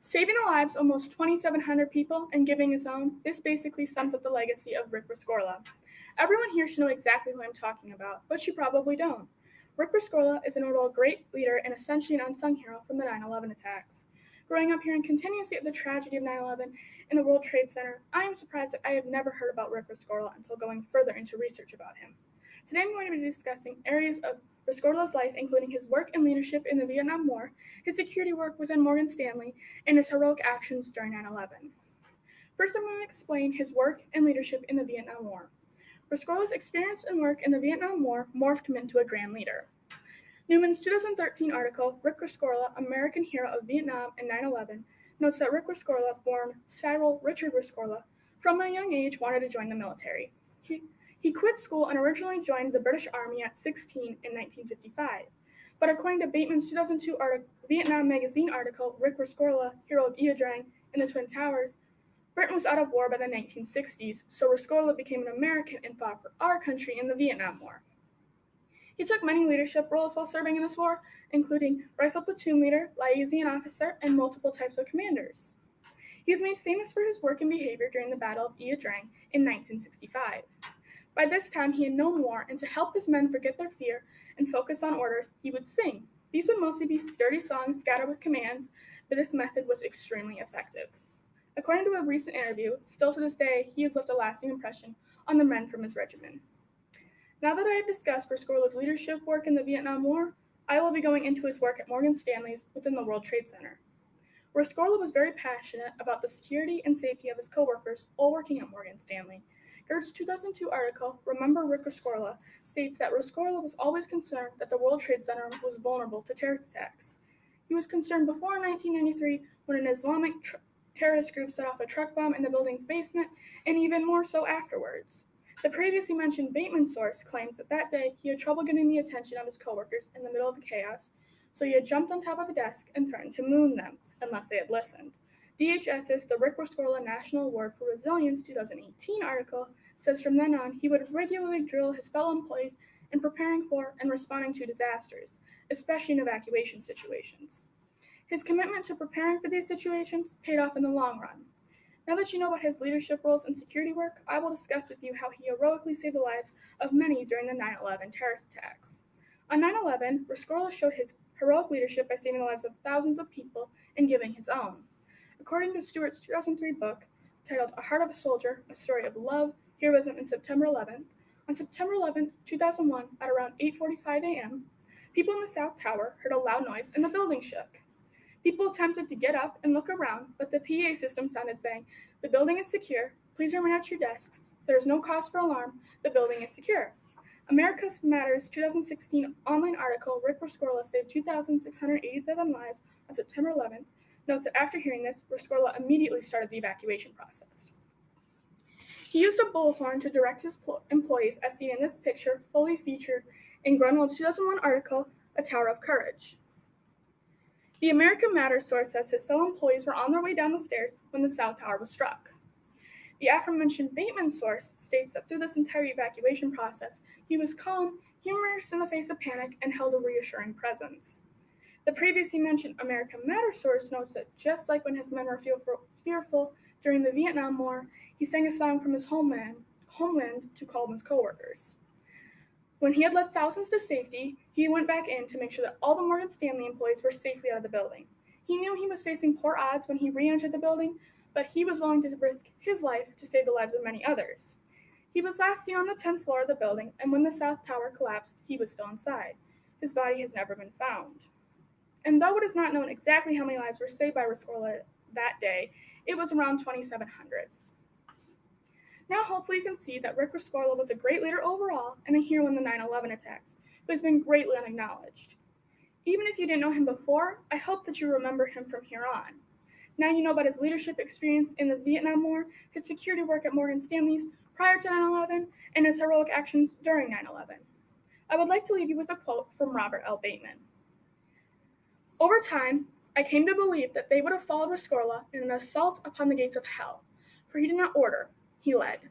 Saving the lives of almost 2,700 people and giving his own, this basically sums up the legacy of Rick Rescorla. Everyone here should know exactly who I'm talking about, but you probably don't. Rick Rescorla is an overall great leader and essentially an unsung hero from the 9/11 attacks. Growing up hearing continuously of the tragedy of 9/11 and the World Trade Center, I am surprised that I have never heard about Rick Rescorla until going further into research about him. Today I'm going to be discussing areas of Rescorla's life, including his work and leadership in the Vietnam War, his security work within Morgan Stanley, and his heroic actions during 9/11. First, I'm going to explain his work and leadership in the Vietnam War. Rescorla's experience and work in the Vietnam War morphed him into a grand leader. Newman's 2013 article, Rick Rescorla, American Hero of Vietnam and 9/11, notes that Rick Rescorla, born Cyril Richard Rescorla, from a young age wanted to join the military. He quit school and originally joined the British Army at 16 in 1955. But according to Bateman's 2002 Vietnam Magazine article, Rick Rescorla, Hero of Ia Drang and the Twin Towers, Britain was out of war by the 1960s, so Rescorla became an American and fought for our country in the Vietnam War. He took many leadership roles while serving in this war, including rifle platoon leader, liaison officer, and multiple types of commanders. He was made famous for his work and behavior during the Battle of Ia Drang in 1965. By this time, he had known war, and to help his men forget their fear and focus on orders, he would sing. These would mostly be dirty songs scattered with commands, but this method was extremely effective. According to a recent interview, still to this day, he has left a lasting impression on the men from his regiment. Now that I have discussed Rescorla's leadership work in the Vietnam War, I will be going into his work at Morgan Stanley's within the World Trade Center. Rescorla was very passionate about the security and safety of his coworkers while working at Morgan Stanley. Gird's 2002 article, Remember Rick Rescorla, states that Rescorla was always concerned that the World Trade Center was vulnerable to terrorist attacks. He was concerned before 1993 when an Islamic terrorist group set off a truck bomb in the building's basement, and even more so afterwards. The previously mentioned Bateman source claims that day he had trouble getting the attention of his coworkers in the middle of the chaos, so he had jumped on top of a desk and threatened to moon them unless they had listened. DHS's The Rick Rescorla National Award for Resilience 2018 article says from then on he would regularly drill his fellow employees in preparing for and responding to disasters, especially in evacuation situations. His commitment to preparing for these situations paid off in the long run. Now that you know about his leadership roles and security work, I will discuss with you how he heroically saved the lives of many during the 9/11 terrorist attacks. On 9/11, Rescorla showed his heroic leadership by saving the lives of thousands of people and giving his own. According to Stewart's 2003 book, titled A Heart of a Soldier, A Story of Love, Heroism, and September 11th, on September 11th, 2001, at around 8:45 a.m., people in the South Tower heard a loud noise and the building shook. People attempted to get up and look around, but the PA system sounded saying, "The building is secure. Please remain at your desks. There is no cause for alarm. The building is secure." America Matters 2016 online article, Rick Rescorla saved 2,687 lives on September 11th, notes that after hearing this, Rescorla immediately started the evacuation process. He used a bullhorn to direct his employees, as seen in this picture, fully featured in Grunwald's 2001 article, A Tower of Courage. The American Matters source says his fellow employees were on their way down the stairs when the South Tower was struck. The aforementioned Bateman source states that through this entire evacuation process, he was calm, humorous in the face of panic, and held a reassuring presence. The previously mentioned American Matters source notes that just like when his men were fearful during the Vietnam War, he sang a song from his homeland to calm his coworkers. When he had led thousands to safety, he went back in to make sure that all the Morgan Stanley employees were safely out of the building. He knew he was facing poor odds when he re-entered the building, but he was willing to risk his life to save the lives of many others. He was last seen on the 10th floor of the building, and when the South Tower collapsed, he was still inside. His body has never been found. And though it is not known exactly how many lives were saved by Rescorla that day, it was around 2,700. Now hopefully you can see that Rick Rescorla was a great leader overall and a hero in the 9/11 attacks, who has been greatly unacknowledged. Even if you didn't know him before, I hope that you remember him from here on. Now you know about his leadership experience in the Vietnam War, his security work at Morgan Stanley's prior to 9/11, and his heroic actions during 9/11. I would like to leave you with a quote from Robert L. Bateman. "Over time, I came to believe that they would have followed Rescorla in an assault upon the gates of hell, for he did not order, he led.